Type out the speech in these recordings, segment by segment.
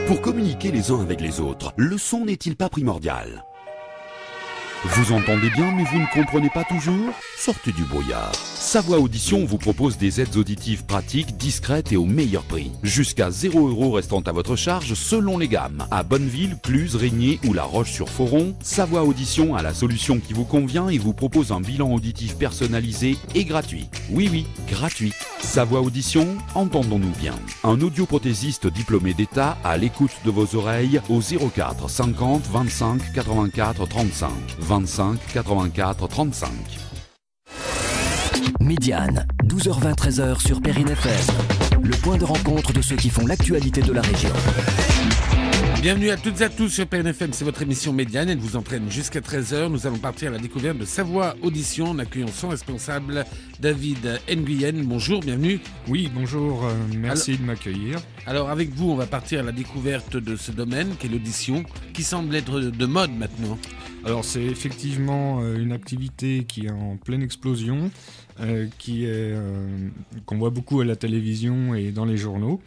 Pour communiquer les uns avec les autres, le son n'est-il pas primordial ? Vous entendez bien mais vous ne comprenez pas toujours ? Sortez du brouillard. Sa Voix Audition vous propose des aides auditives pratiques, discrètes et au meilleur prix. Jusqu'à 0 € restant à votre charge selon les gammes. À Bonneville, Cluse, Régnier ou La Roche-sur-Foron, Sa Voix Audition a la solution qui vous convient et vous propose un bilan auditif personnalisé et gratuit. Oui, gratuit. Sa Voix Audition, entendons-nous bien. Un audioprothésiste diplômé d'État à l'écoute de vos oreilles au 04 50 25 84 35. 25 84 35. Médiane, 12h20, 13h sur Perrine FM. Le point de rencontre de ceux qui font l'actualité de la région. Bienvenue à toutes et à tous sur Perrine FM, c'est votre émission Médiane. Elle vous entraîne jusqu'à 13h. Nous allons partir à la découverte de Sa Voix Audition en accueillant son responsable, David Nguyen. Bonjour, bienvenue. Oui, bonjour, merci de m'accueillir. Alors avec vous, on va partir à la découverte de ce domaine qu'est l'audition, qui semble être de mode maintenant. Alors c'est effectivement une activité qui est en pleine explosion, qu'on voit beaucoup à la télévision et dans les journaux,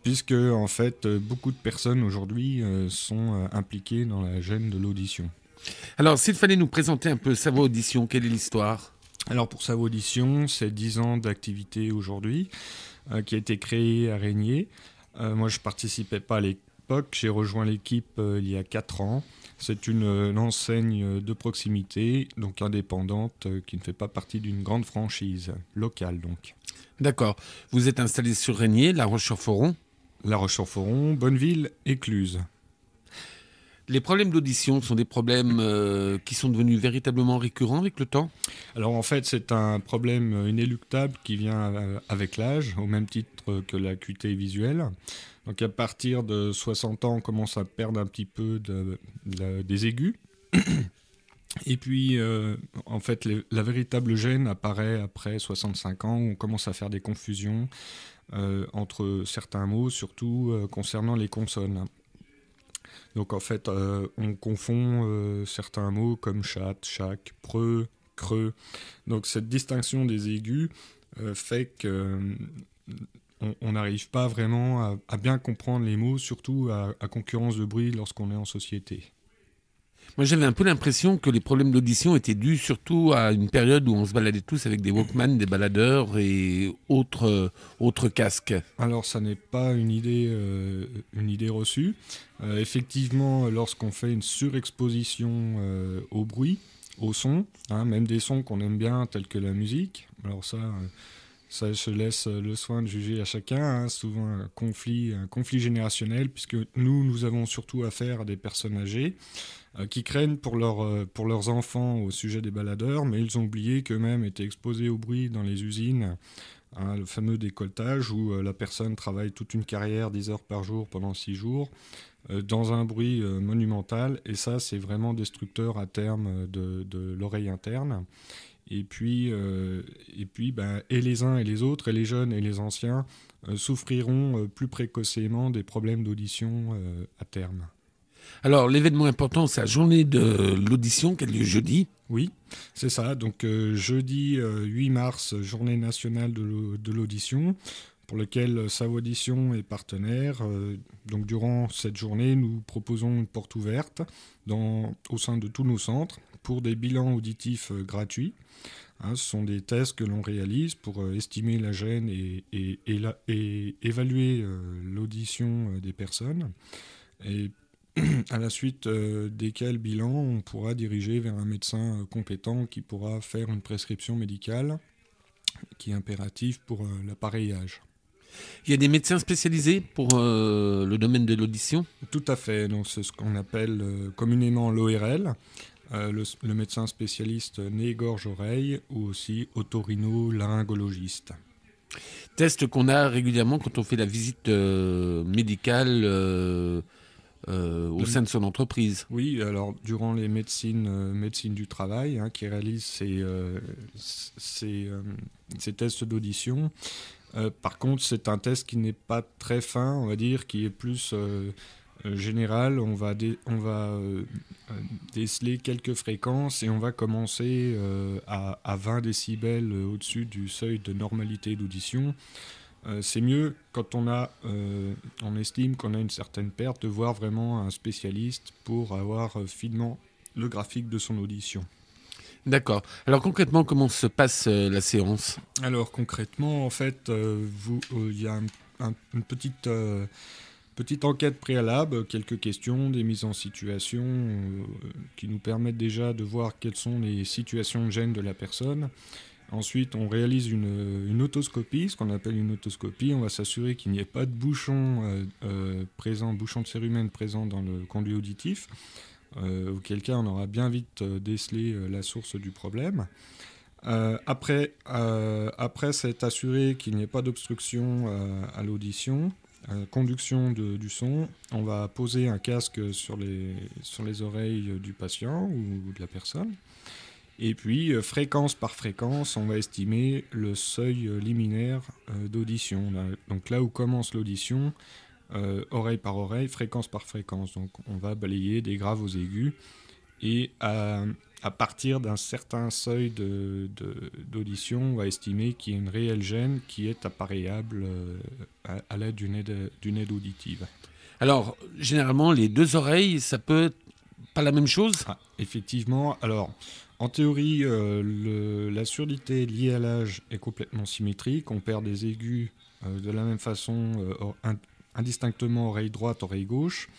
puisque en fait beaucoup de personnes aujourd'hui sont impliquées dans la gêne de l'audition. Alors s'il fallait nous présenter un peu Sa Voix Audition, quelle est l'histoire ? Alors pour Sa Voix Audition, c'est 10 ans d'activité aujourd'hui, qui a été créée à Régnier. Moi je ne participais pas à l'époque, j'ai rejoint l'équipe il y a 4 ans. C'est une enseigne de proximité, donc indépendante, qui ne fait pas partie d'une grande franchise, locale donc. D'accord. Vous êtes installé sur Régnier, La Roche-sur-Foron ? La Roche-sur-Foron, Bonneville et Cluse. Les problèmes d'audition sont des problèmes qui sont devenus véritablement récurrents avec le temps ? Alors en fait, c'est un problème inéluctable qui vient avec l'âge, au même titre que l'acuité visuelle. Donc à partir de 60 ans, on commence à perdre un petit peu des aigus. Et puis, en fait, la véritable gêne apparaît après 65 ans, où on commence à faire des confusions entre certains mots, surtout concernant les consonnes. Donc en fait, on confond certains mots comme chat, chac, preux, creux. Donc cette distinction des aigus fait que on n'arrive pas vraiment à bien comprendre les mots, surtout à concurrence de bruit lorsqu'on est en société. Moi, j'avais un peu l'impression que les problèmes d'audition étaient dus surtout à une période où on se baladait tous avec des Walkman, des baladeurs et autres casques. Alors, ça n'est pas une idée reçue. Effectivement, lorsqu'on fait une surexposition au bruit, au son, même des sons qu'on aime bien, tels que la musique, alors ça, je laisse le soin de juger à chacun, souvent un conflit générationnel, puisque nous avons surtout affaire à des personnes âgées qui craignent pour leurs enfants au sujet des baladeurs, mais ils ont oublié qu'eux-mêmes étaient exposés au bruit dans les usines, le fameux décolletage où la personne travaille toute une carrière, 10 heures par jour pendant 6 jours, dans un bruit monumental, et ça c'est vraiment destructeur à terme de l'oreille interne. Et puis et les uns et les autres, et les jeunes et les anciens, souffriront plus précocement des problèmes d'audition à terme. Alors, l'événement important, c'est la journée de l'audition qui a lieu jeudi. Oui, c'est ça. Donc jeudi 8 mars, journée nationale de l'audition, pour laquelle Sa Voix Audition est partenaire. Donc durant cette journée, nous proposons une porte ouverte au sein de tous nos centres pour des bilans auditifs gratuits. Ce sont des tests que l'on réalise pour estimer la gêne et évaluer l'audition des personnes. Et à la suite desquels bilans, on pourra diriger vers un médecin compétent qui pourra faire une prescription médicale qui est impérative pour l'appareillage. Il y a des médecins spécialisés pour le domaine de l'audition ? Tout à fait. Donc, c'est ce qu'on appelle communément l'ORL, le médecin spécialiste nez, gorge, oreille, ou aussi otorino-laryngologiste. Test qu'on a régulièrement quand on fait la visite médicale au sein de son entreprise. Oui, alors durant les médecines du travail qui réalisent ces tests d'audition. Par contre, c'est un test qui n'est pas très fin, on va dire, qui est plus général. On va déceler quelques fréquences et on va commencer à 20 décibels au-dessus du seuil de normalité d'audition. C'est mieux quand on estime qu'on a une certaine perte de voir vraiment un spécialiste pour avoir finement le graphique de son audition. D'accord. Alors concrètement, comment se passe la séance ? Alors concrètement, en fait, il y a une petite enquête préalable, quelques questions, des mises en situation qui nous permettent déjà de voir quelles sont les situations de gêne de la personne. Ensuite, on réalise une otoscopie, ce qu'on appelle une otoscopie. On va s'assurer qu'il n'y ait pas de bouchon bouchon de cérumen présent dans le conduit auditif, auquel cas on aura bien vite décelé la source du problème. Après, c'est assuré qu'il n'y ait pas d'obstruction à l'audition, conduction du son. On va poser un casque sur les oreilles du patient ou de la personne. Et puis, fréquence par fréquence, on va estimer le seuil liminaire d'audition. Donc là où commence l'audition, oreille par oreille, fréquence par fréquence. Donc on va balayer des graves aux aigus. Et à partir d'un certain seuil d'audition, on va estimer qu'il y a une réelle gêne qui est appareillable à l'aide d'une aide auditive. Alors, généralement, les deux oreilles, ça peut être pas la même chose ? Effectivement. Alors, en théorie, la surdité liée à l'âge est complètement symétrique. On perd des aigus de la même façon, indistinctement oreille droite, oreille gauche.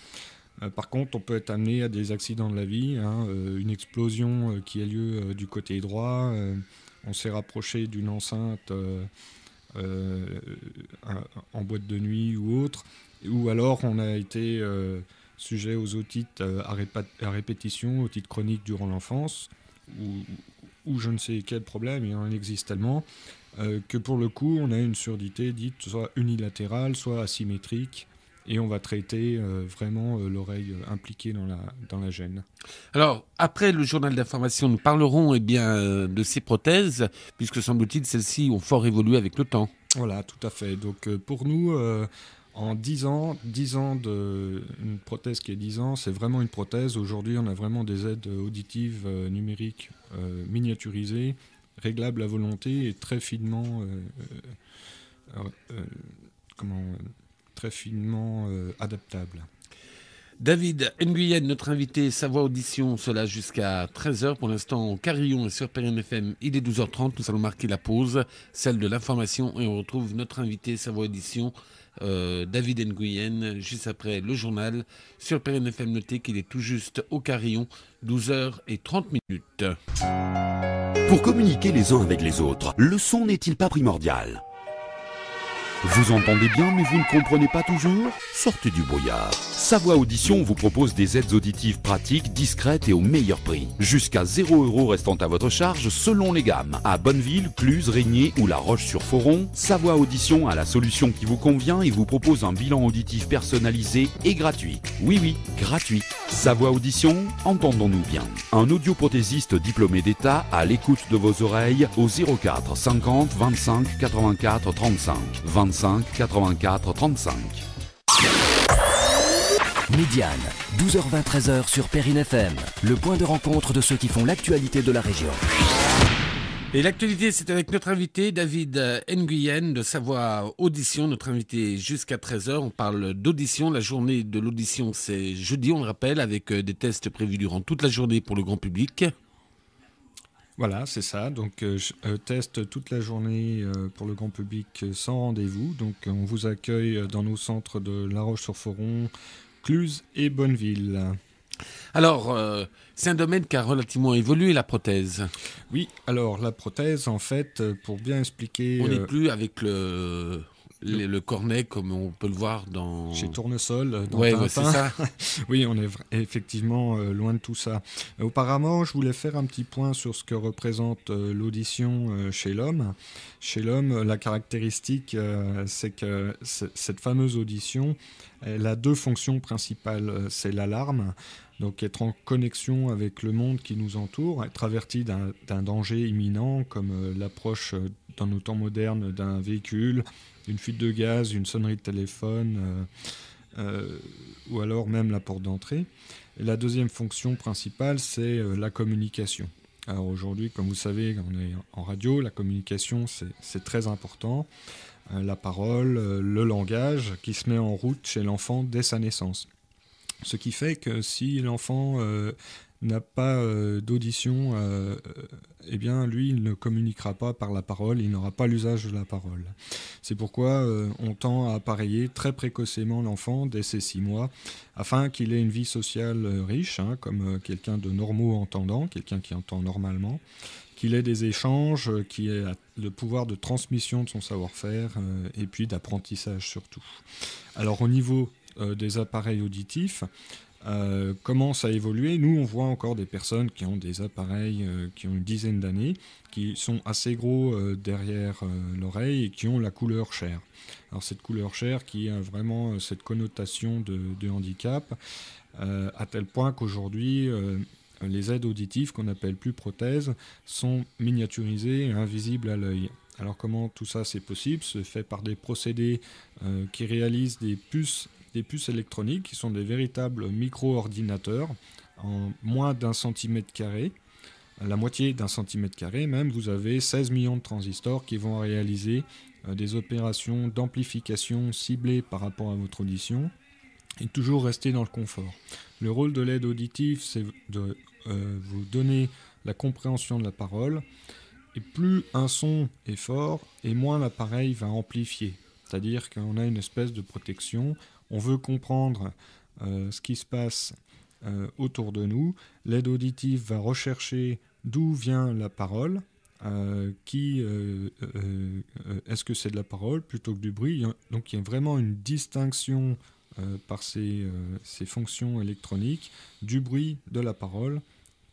Par contre, on peut être amené à des accidents de la vie, une explosion qui a lieu du côté droit, on s'est rapproché d'une enceinte en boîte de nuit ou autre, ou alors on a été sujet aux otites à répétition, otites chroniques durant l'enfance, ou je ne sais quel problème, il en existe tellement, que pour le coup on a une surdité dite soit unilatérale, soit asymétrique, et on va traiter vraiment l'oreille impliquée dans la gêne. Alors, après le journal d'information, nous parlerons de ces prothèses, puisque semble-t-il, celles-ci ont fort évolué avec le temps. Voilà, tout à fait. Donc pour nous, en 10 ans, une prothèse qui est 10 ans, c'est vraiment une prothèse. Aujourd'hui, on a vraiment des aides auditives numériques miniaturisées, réglables à volonté et très finement adaptable. David Nguyen, notre invité Savoie Audition, cela jusqu'à 13h. Pour l'instant, au Carillon et sur Perrine FM, il est 12h30. Nous allons marquer la pause, celle de l'information, et on retrouve notre invité Savoie Audition, David Nguyen, juste après le journal sur Perrine FM. Notez qu'il est tout juste au Carillon, 12h30. Pour communiquer les uns avec les autres, le son n'est-il pas primordial ? Vous entendez bien, mais vous ne comprenez pas toujours ? Sortez du brouillard. Savoie Audition vous propose des aides auditives pratiques, discrètes et au meilleur prix. Jusqu'à 0 € restant à votre charge selon les gammes. À Bonneville, Cluse, Régnier ou La Roche-sur-Foron, Savoie Audition a la solution qui vous convient et vous propose un bilan auditif personnalisé et gratuit. Oui, gratuit. Savoie Audition, entendons-nous bien. Un audioprothésiste diplômé d'État à l'écoute de vos oreilles au 04 50 25 84 35. 25 84 35. Médiane, 12h20, 13h sur Perrine FM, le point de rencontre de ceux qui font l'actualité de la région. Et l'actualité, c'est avec notre invité David Nguyen de Savoie Audition, notre invité jusqu'à 13h. On parle d'audition. La journée de l'audition, c'est jeudi, on le rappelle, avec des tests prévus durant toute la journée pour le grand public. Voilà, c'est ça. Donc, test toute la journée pour le grand public sans rendez-vous. Donc, on vous accueille dans nos centres de La Roche-sur-Foron, Cluse et Bonneville. Alors, c'est un domaine qui a relativement évolué, la prothèse. Oui, alors la prothèse, en fait, pour bien expliquer... On n'est plus avec le cornet comme on peut le voir dans... Chez Tournesol, dans ouais, Tintin. C'est ça. Oui, on est effectivement loin de tout ça. Auparavant, je voulais faire un petit point sur ce que représente l'audition chez l'homme. Chez l'homme, la caractéristique, c'est que cette fameuse audition, elle a deux fonctions principales. C'est l'alarme, donc être en connexion avec le monde qui nous entoure, être averti d'un danger imminent, comme l'approche dans nos temps modernes d'un véhicule, une fuite de gaz, une sonnerie de téléphone, ou alors même la porte d'entrée. Et la deuxième fonction principale, c'est la communication. Alors aujourd'hui, comme vous savez, on est en radio, la communication, c'est très important. la parole, le langage qui se met en route chez l'enfant dès sa naissance. Ce qui fait que si l'enfant n'a pas d'audition, eh bien lui il ne communiquera pas par la parole, il n'aura pas l'usage de la parole. C'est pourquoi on tend à appareiller très précocement l'enfant dès ses 6 mois, afin qu'il ait une vie sociale riche, comme quelqu'un de normo-entendant, quelqu'un qui entend normalement, qu'il ait des échanges, qu'il ait le pouvoir de transmission de son savoir-faire, et puis d'apprentissage surtout. Alors au niveau des appareils auditifs, commence à évoluer. Nous, on voit encore des personnes qui ont des appareils qui ont une dizaine d'années, qui sont assez gros derrière l'oreille et qui ont la couleur chair. Alors cette couleur chair qui a vraiment cette connotation de handicap, à tel point qu'aujourd'hui, les aides auditives, qu'on appelle plus prothèses, sont miniaturisées et invisibles à l'œil. Alors comment tout ça c'est possible ? C'est fait par des procédés qui réalisent des puces électroniques qui sont des véritables micro-ordinateurs en moins d'1 centimètre carré, la moitié d'1 centimètre carré même. Vous avez 16 millions de transistors qui vont réaliser des opérations d'amplification ciblées par rapport à votre audition et toujours rester dans le confort. Le rôle de l'aide auditive, c'est de vous donner la compréhension de la parole, et plus un son est fort et moins l'appareil va amplifier. C'est-à-dire qu'on a une espèce de protection. On veut comprendre ce qui se passe autour de nous. L'aide auditive va rechercher d'où vient la parole, est-ce que c'est de la parole plutôt que du bruit. Donc il y a vraiment une distinction par ces fonctions électroniques du bruit de la parole,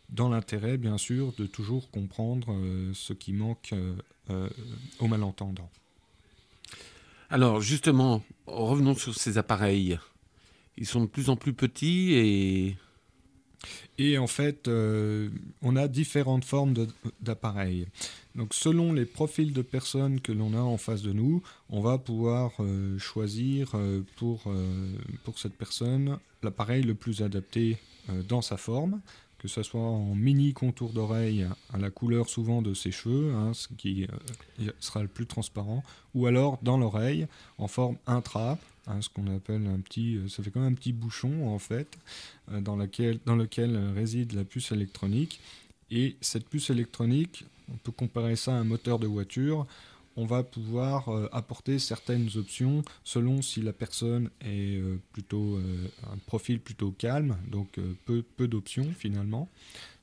dans l'intérêt bien sûr de toujours comprendre ce qui manque aux malentendants. Alors justement, revenons sur ces appareils. Ils sont de plus en plus petits et en fait, on a différentes formes d'appareils. Donc selon les profils de personnes que l'on a en face de nous, on va pouvoir choisir pour cette personne l'appareil le plus adapté dans sa forme, que ce soit en mini contour d'oreille à la couleur souvent de ses cheveux, ce qui sera le plus transparent, ou alors dans l'oreille en forme intra, ce qu'on appelle ça fait comme un petit bouchon en fait, dans lequel réside la puce électronique. Et cette puce électronique, on peut comparer ça à un moteur de voiture. On va pouvoir apporter certaines options selon si la personne est plutôt un profil plutôt calme, donc peu d'options finalement,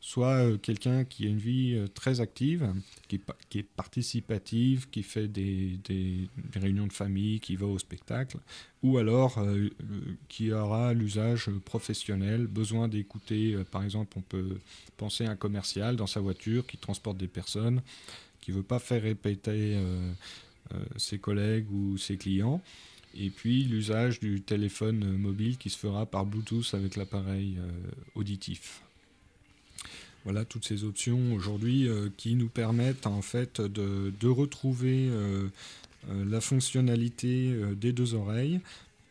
soit quelqu'un qui a une vie très active, qui est participative, qui fait des réunions de famille, qui va au spectacle, ou alors qui aura l'usage professionnel, besoin d'écouter, par exemple on peut penser à un commercial dans sa voiture qui transporte des personnes, qui ne veut pas faire répéter ses collègues ou ses clients, et puis l'usage du téléphone mobile qui se fera par Bluetooth avec l'appareil auditif. Voilà toutes ces options aujourd'hui qui nous permettent en fait de retrouver la fonctionnalité des 2 oreilles.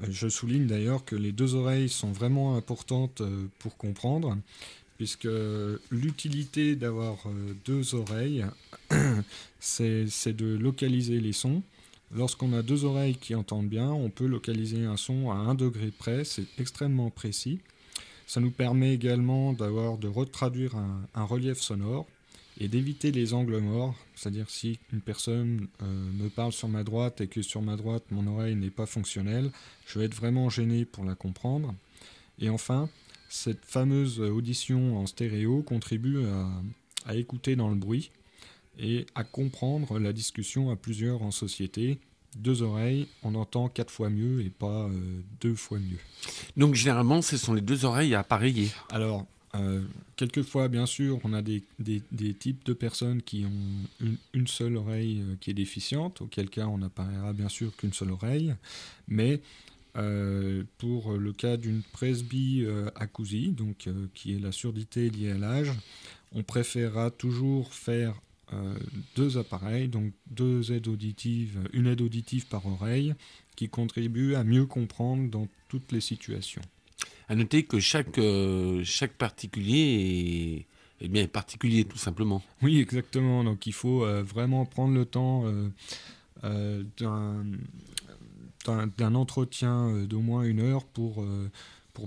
Je souligne d'ailleurs que les 2 oreilles sont vraiment importantes pour comprendre, puisque l'utilité d'avoir 2 oreilles, c'est de localiser les sons. Lorsqu'on a 2 oreilles qui entendent bien, on peut localiser un son à 1 degré près, c'est extrêmement précis. Ça nous permet également de retraduire un relief sonore et d'éviter les angles morts, c'est-à-dire si une personne me parle sur ma droite et que sur ma droite mon oreille n'est pas fonctionnelle, je vais être vraiment gêné pour la comprendre. Et enfin, cette fameuse audition en stéréo contribue à écouter dans le bruit et à comprendre la discussion à plusieurs en société. 2 oreilles, on entend 4 fois mieux et pas 2 fois mieux. Donc généralement, ce sont les 2 oreilles à appareiller. Alors, quelquefois, bien sûr, on a des types de personnes qui ont une seule oreille qui est déficiente, auquel cas on appareillera bien sûr qu'une seule oreille, mais pour le cas d'une presbyacousie, donc qui est la surdité liée à l'âge, on préférera toujours faire 2 appareils, donc 2 aides auditives, une aide auditive par oreille, qui contribue à mieux comprendre dans toutes les situations. À noter que chaque particulier est bien particulier, tout simplement. Oui, exactement. Donc il faut vraiment prendre le temps d'un entretien d'au moins 1 heure pour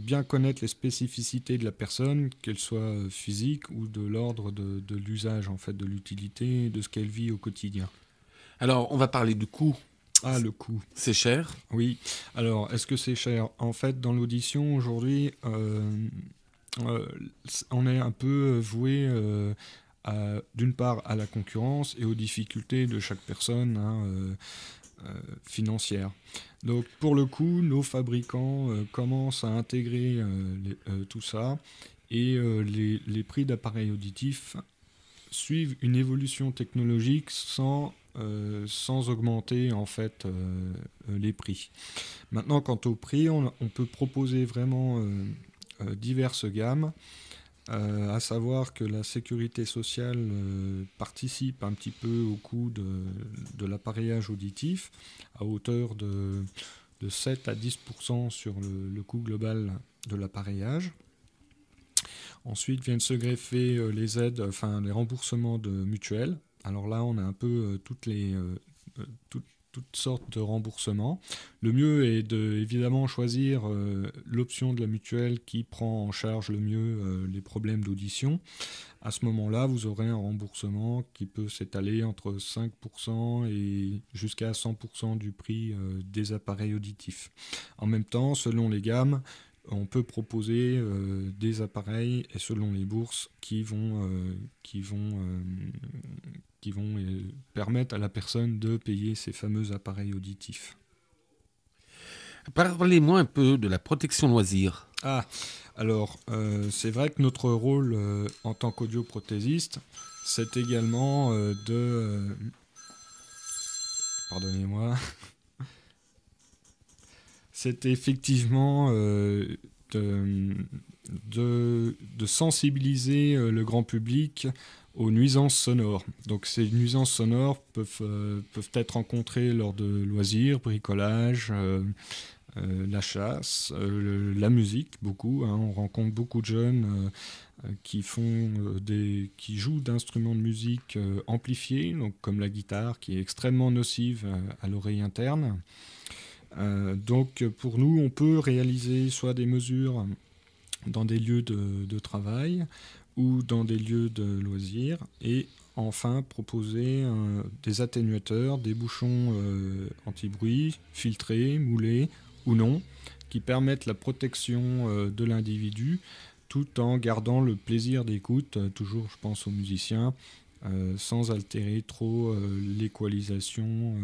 bien connaître les spécificités de la personne, qu'elle soit physique ou de l'ordre de l'usage, en fait, de l'utilité, de ce qu'elle vit au quotidien. Alors, on va parler du coût. Ah, le coût. C'est cher ? Oui. Alors, est-ce que c'est cher ? En fait, dans l'audition, aujourd'hui, on est un peu voué d'une part à la concurrence et aux difficultés de chaque personne financière. Donc pour le coup, nos fabricants commencent à intégrer tout ça et les prix d'appareils auditifs suivent une évolution technologique sans augmenter en fait les prix. Maintenant, quant au prix, on peut proposer vraiment diverses gammes. À savoir que la sécurité sociale participe un petit peu au coût de l'appareillage auditif à hauteur de 7 à 10% sur le coût global de l'appareillage. Ensuite viennent se greffer les aides, les remboursements de mutuelles. Alors là, on a un peu toutes sortes de remboursements. Le mieux est évidemment choisir l'option de la mutuelle qui prend en charge le mieux les problèmes d'audition. À ce moment-là, vous aurez un remboursement qui peut s'étaler entre 5% et jusqu'à 100% du prix des appareils auditifs. En même temps, selon les gammes, on peut proposer des appareils et selon les bourses qui vont permettre à la personne de payer ces fameux appareils auditifs. Parlez-moi un peu de la protection loisir. Ah, alors c'est vrai que notre rôle en tant qu'audioprothésiste, c'est également pardonnez-moi. C'est effectivement de sensibiliser le grand public aux nuisances sonores. Donc ces nuisances sonores peuvent être rencontrées lors de loisirs, bricolage, la chasse, la musique, beaucoup. On rencontre beaucoup de jeunes qui jouent d'instruments de musique amplifiés, donc comme la guitare, qui est extrêmement nocive à l'oreille interne. Donc pour nous, on peut réaliser soit des mesures dans des lieux de travail ou dans des lieux de loisirs et enfin proposer des atténuateurs, des bouchons anti-bruit, filtrés, moulés ou non, qui permettent la protection de l'individu tout en gardant le plaisir d'écoute, toujours je pense aux musiciens, sans altérer trop l'équalisation,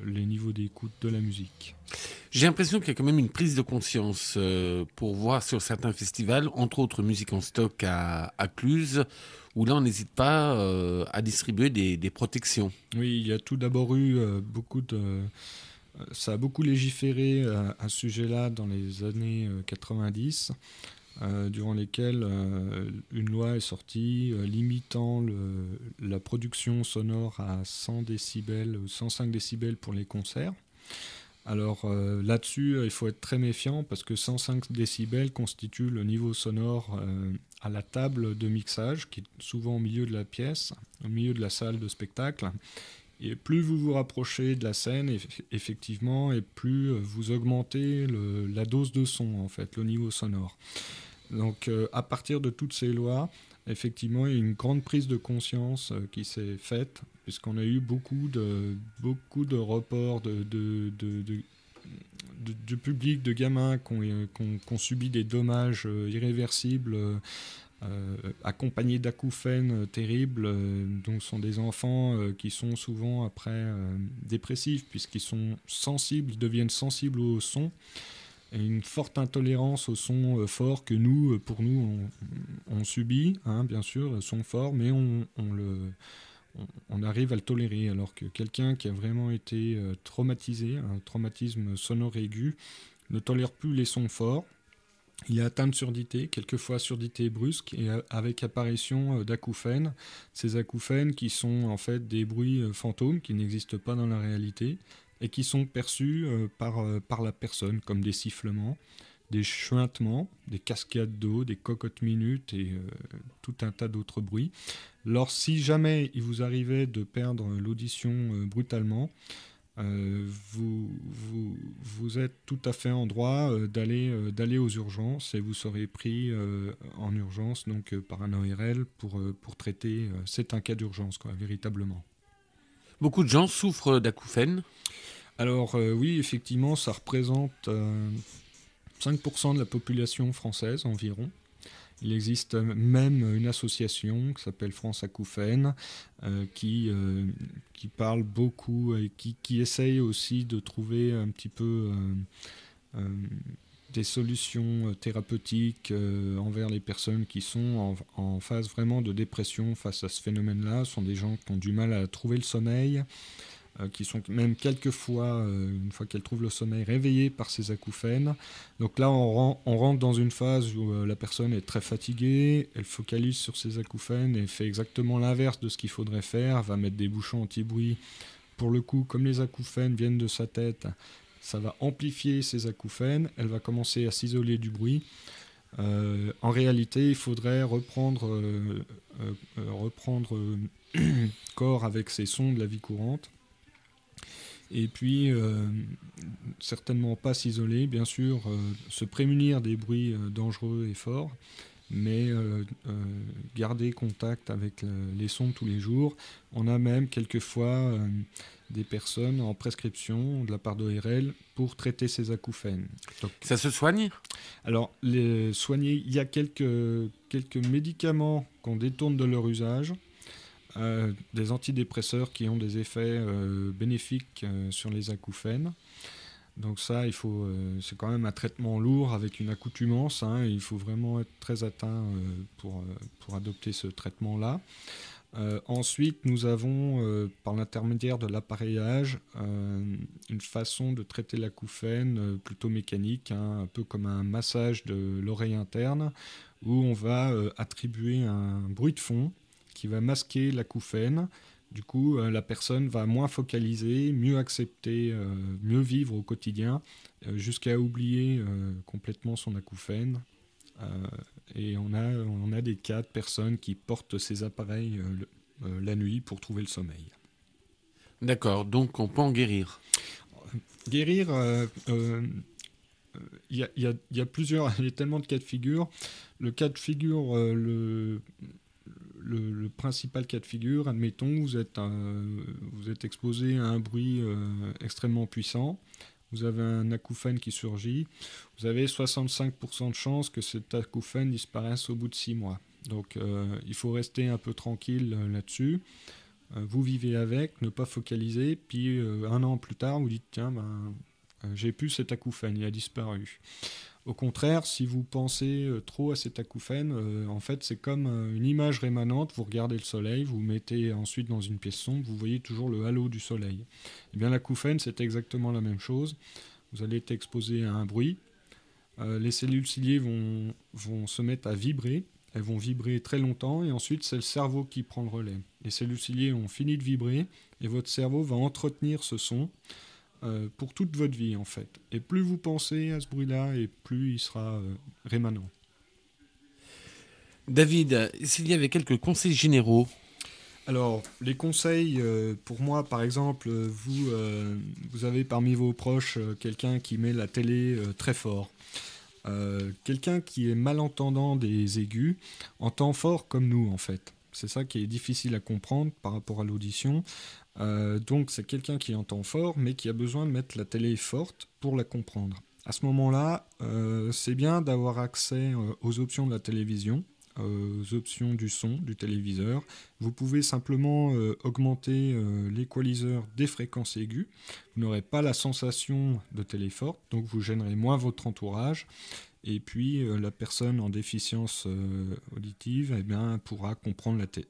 les niveaux d'écoute de la musique. J'ai l'impression qu'il y a quand même une prise de conscience pour voir sur certains festivals, entre autres Musique en Stock à Cluse, où là on n'hésite pas à distribuer des protections. Oui, il y a tout d'abord eu ça a beaucoup légiféré à ce sujet-là dans les années 90. Durant lesquelles une loi est sortie limitant la production sonore à 100 décibels ou 105 décibels pour les concerts. Alors là-dessus, il faut être très méfiant parce que 105 décibels constitue le niveau sonore à la table de mixage, qui est souvent au milieu de la pièce, au milieu de la salle de spectacle. Et plus vous vous rapprochez de la scène, effectivement, et plus vous augmentez la dose de son, en fait, le niveau sonore. Donc, à partir de toutes ces lois, effectivement, il y a une grande prise de conscience qui s'est faite, puisqu'on a eu beaucoup de reports de public, de gamins qui ont subi des dommages irréversibles, accompagnés d'acouphènes terribles, dont sont des enfants qui sont souvent après dépressifs, puisqu'ils sont sensibles, ils deviennent sensibles au son, et une forte intolérance au son fort que pour nous, on subit, bien sûr, le son fort, mais on arrive à le tolérer, alors que quelqu'un qui a vraiment été traumatisé, un traumatisme sonore aigu, ne tolère plus les sons forts. Il est atteint de surdité, quelquefois surdité brusque, et avec apparition d'acouphènes. Ces acouphènes qui sont en fait des bruits fantômes qui n'existent pas dans la réalité et qui sont perçus par la personne comme des sifflements, des chuintements, des cascades d'eau, des cocottes minutes et tout un tas d'autres bruits. Si jamais il vous arrivait de perdre l'audition brutalement, vous êtes tout à fait en droit d'aller aux urgences et vous serez pris en urgence donc, par un ORL pour traiter. C'est un cas d'urgence, quoi, véritablement. Beaucoup de gens souffrent d'acouphènes. Alors oui, effectivement, ça représente 5% de la population française environ. Il existe même une association qui s'appelle France Acouphènes qui parle beaucoup et qui essaye aussi de trouver un petit peu des solutions thérapeutiques envers les personnes qui sont en phase vraiment de dépression face à ce phénomène-là. Ce sont des gens qui ont du mal à trouver le sommeil, qui sont même quelquefois, une fois qu'elles trouvent le sommeil, réveillées par ces acouphènes. Donc là, on rentre dans une phase où la personne est très fatiguée, elle focalise sur ses acouphènes et fait exactement l'inverse de ce qu'il faudrait faire, va mettre des bouchons anti-bruit. Pour le coup, comme les acouphènes viennent de sa tête, ça va amplifier ses acouphènes, elle va commencer à s'isoler du bruit. En réalité, il faudrait reprendre corps avec ces sons de la vie courante. Et puis, certainement pas s'isoler, bien sûr, se prémunir des bruits dangereux et forts, mais garder contact avec les sons tous les jours. On a même quelquefois des personnes en prescription de la part d'ORL pour traiter ces acouphènes. Donc, ça se soigne ? Alors, soigner, il y a quelques médicaments qu'on détourne de leur usage. Des antidépresseurs qui ont des effets bénéfiques sur les acouphènes. Donc ça, c'est quand même un traitement lourd avec une accoutumance. Il faut vraiment être très atteint pour adopter ce traitement-là. Ensuite, nous avons, par l'intermédiaire de l'appareillage, une façon de traiter l'acouphène plutôt mécanique, un peu comme un massage de l'oreille interne, où on va attribuer un bruit de fond qui va masquer l'acouphène. Du coup, la personne va moins focaliser, mieux accepter, mieux vivre au quotidien, jusqu'à oublier complètement son acouphène. Et on a des cas de personnes qui portent ces appareils la nuit pour trouver le sommeil. D'accord, donc on peut en guérir. Guérir, il y a tellement de cas de figure. Le cas de figure, le principal cas de figure, admettons, vous êtes exposé à un bruit extrêmement puissant, vous avez un acouphène qui surgit, vous avez 65% de chances que cet acouphène disparaisse au bout de 6 mois. Donc il faut rester un peu tranquille là-dessus, vous vivez avec, ne pas focaliser, puis 1 an plus tard, vous dites tiens, j'ai plus cet acouphène, il a disparu. Au contraire, si vous pensez trop à cet acouphène, en fait, c'est comme une image rémanente. Vous regardez le soleil, vous vous mettez ensuite dans une pièce sombre, vous voyez toujours le halo du soleil. Eh bien, l'acouphène, c'est exactement la même chose. Vous allez être exposé à un bruit. Les cellules ciliées vont se mettre à vibrer. Elles vont vibrer très longtemps et ensuite, c'est le cerveau qui prend le relais. Les cellules ciliées ont fini de vibrer et votre cerveau va entretenir ce son pour toute votre vie, en fait. Et plus vous pensez à ce bruit-là, et plus il sera rémanent. David, s'il y avait quelques conseils généraux. Alors, les conseils, pour moi, par exemple, vous avez parmi vos proches quelqu'un qui met la télé très fort. Quelqu'un qui est malentendant des aigus entend fort comme nous, en fait. C'est ça qui est difficile à comprendre par rapport à l'audition. Donc c'est quelqu'un qui entend fort, mais qui a besoin de mettre la télé forte pour la comprendre. À ce moment-là, c'est bien d'avoir accès aux options de la télévision, aux options du son du téléviseur. Vous pouvez simplement augmenter l'équaliseur des fréquences aiguës. Vous n'aurez pas la sensation de télé forte, donc vous gênerez moins votre entourage. Et puis la personne en déficience auditive pourra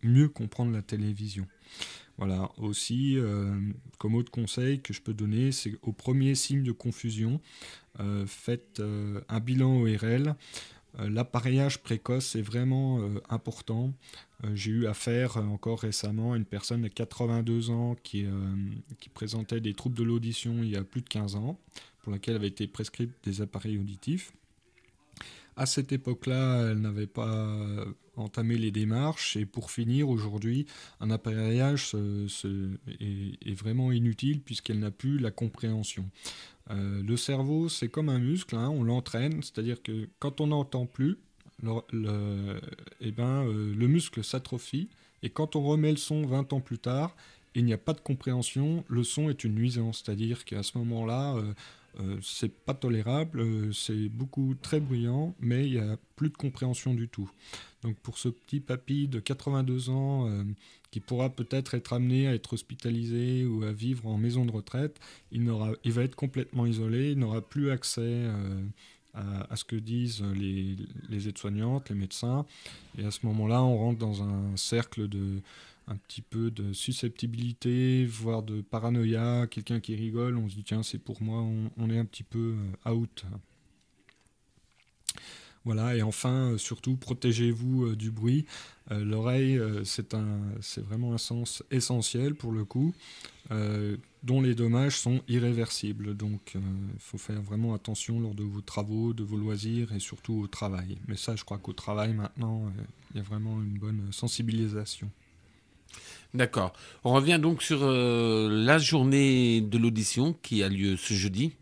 mieux comprendre la télévision. Voilà, aussi, comme autre conseil que je peux donner, c'est au premier signe de confusion, faites un bilan ORL. L'appareillage précoce est vraiment important. J'ai eu affaire encore récemment à une personne de 82 ans qui présentait des troubles de l'audition il y a plus de 15 ans, pour laquelle avait été prescrit des appareils auditifs. À cette époque-là, elle n'avait pas entamé les démarches. Et pour finir, aujourd'hui, un appareillage est vraiment inutile puisqu'elle n'a plus la compréhension. Le cerveau, c'est comme un muscle, hein, on l'entraîne, c'est-à-dire que quand on n'entend plus, le muscle s'atrophie, et quand on remet le son 20 ans plus tard, il n'y a pas de compréhension, le son est une nuisance, c'est-à-dire qu'à ce moment-là, c'est pas tolérable, c'est beaucoup très bruyant, mais il n'y a plus de compréhension du tout. Donc pour ce petit papy de 82 ans qui pourra peut-être être amené à être hospitalisé ou à vivre en maison de retraite, il va être complètement isolé, il n'aura plus accès à ce que disent les aides-soignantes, les médecins. Et à ce moment-là, on rentre dans un cercle un petit peu de susceptibilité, voire de paranoïa. Quelqu'un qui rigole, on se dit tiens, c'est pour moi, on est un petit peu out. Voilà, et enfin, surtout, protégez-vous du bruit. L'oreille, c'est vraiment un sens essentiel pour le coup, dont les dommages sont irréversibles. Donc, il faut faire vraiment attention lors de vos travaux, de vos loisirs et surtout au travail. Mais ça, je crois qu'au travail, maintenant, il y a vraiment une bonne sensibilisation. D'accord. On revient donc sur la journée de l'audition qui a lieu ce jeudi.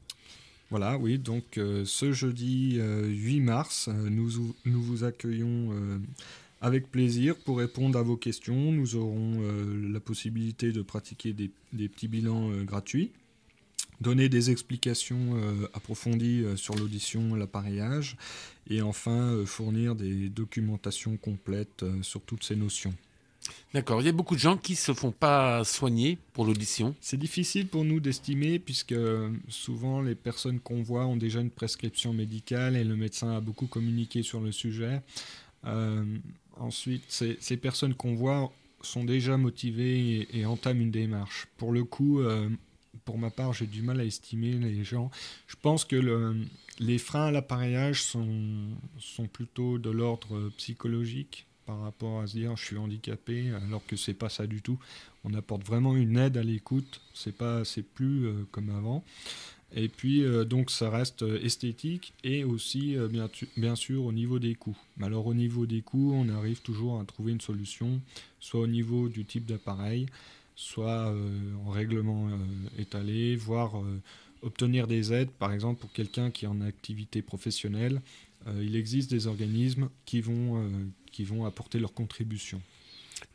Voilà, oui, donc ce jeudi 8 mars, nous vous accueillons avec plaisir pour répondre à vos questions. Nous aurons la possibilité de pratiquer des petits bilans gratuits, donner des explications approfondies sur l'audition, l'appareillage, et enfin fournir des documentations complètes sur toutes ces notions. D'accord, il y a beaucoup de gens qui ne se font pas soigner pour l'audition. C'est difficile pour nous d'estimer puisque souvent les personnes qu'on voit ont déjà une prescription médicale et le médecin a beaucoup communiqué sur le sujet. Ensuite, ces personnes qu'on voit sont déjà motivées et entament une démarche. Pour le coup, pour ma part, j'ai du mal à estimer les gens. Je pense que les freins à l'appareillage sont plutôt de l'ordre psychologique, par rapport à se dire je suis handicapé, alors que c'est pas ça du tout. On apporte vraiment une aide à l'écoute, c'est plus comme avant. Et puis donc ça reste esthétique et aussi bien sûr au niveau des coûts. Mais alors au niveau des coûts, on arrive toujours à trouver une solution, soit au niveau du type d'appareil, soit en règlement étalé, voire obtenir des aides, par exemple pour quelqu'un qui est en activité professionnelle. Il existe des organismes qui vont apporter leur contribution.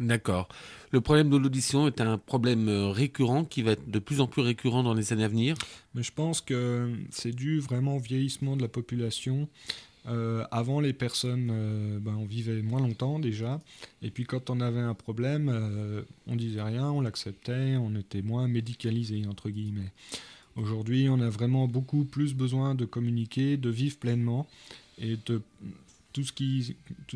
D'accord. Le problème de l'audition est un problème récurrent qui va être de plus en plus récurrent dans les années à venir. Mais je pense que c'est dû vraiment au vieillissement de la population. Avant, les personnes, on vivait moins longtemps déjà. Et puis quand on avait un problème, on disait rien, on l'acceptait, on était moins médicalisé, entre guillemets. Aujourd'hui, on a vraiment beaucoup plus besoin de communiquer, de vivre pleinement et de tout ce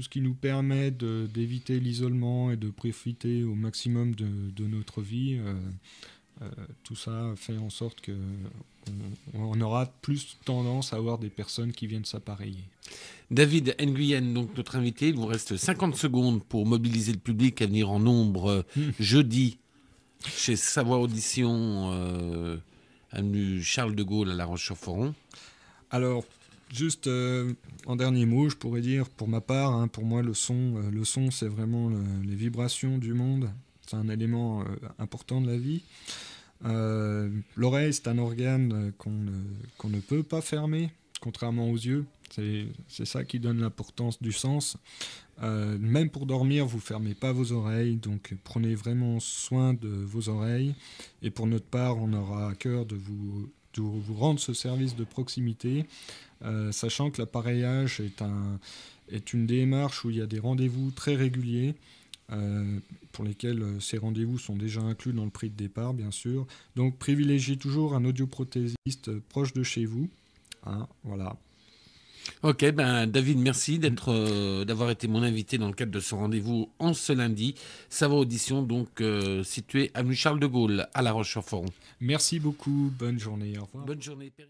qui nous permet d'éviter l'isolement et de profiter au maximum de notre vie. Tout ça fait en sorte qu'on aura plus tendance à avoir des personnes qui viennent s'appareiller. David Nguyen, donc notre invité, il vous reste 50 secondes pour mobiliser le public à venir en nombre jeudi chez Savoie Audition, avenue Charles de Gaulle à La Roche-sur-Foron. Alors, juste en dernier mot, je pourrais dire, pour ma part, pour moi, le son c'est vraiment les vibrations du monde. C'est un élément important de la vie. L'oreille, c'est un organe qu'on ne peut pas fermer, contrairement aux yeux. C'est ça qui donne l'importance du sens. Même pour dormir, vous ne fermez pas vos oreilles, donc prenez vraiment soin de vos oreilles. Et pour notre part, on aura à cœur de vous rendre ce service de proximité, sachant que l'appareillage est une démarche où il y a des rendez-vous très réguliers, pour lesquels ces rendez-vous sont déjà inclus dans le prix de départ, bien sûr. Donc privilégiez toujours un audioprothésiste proche de chez vous. Voilà. Ok, David, merci d'avoir été mon invité dans le cadre de ce rendez-vous en ce lundi. Savoie Audition, donc situé avenue Charles de Gaulle à La Roche-sur-Foron. Merci beaucoup, bonne journée, au revoir. Bonne journée.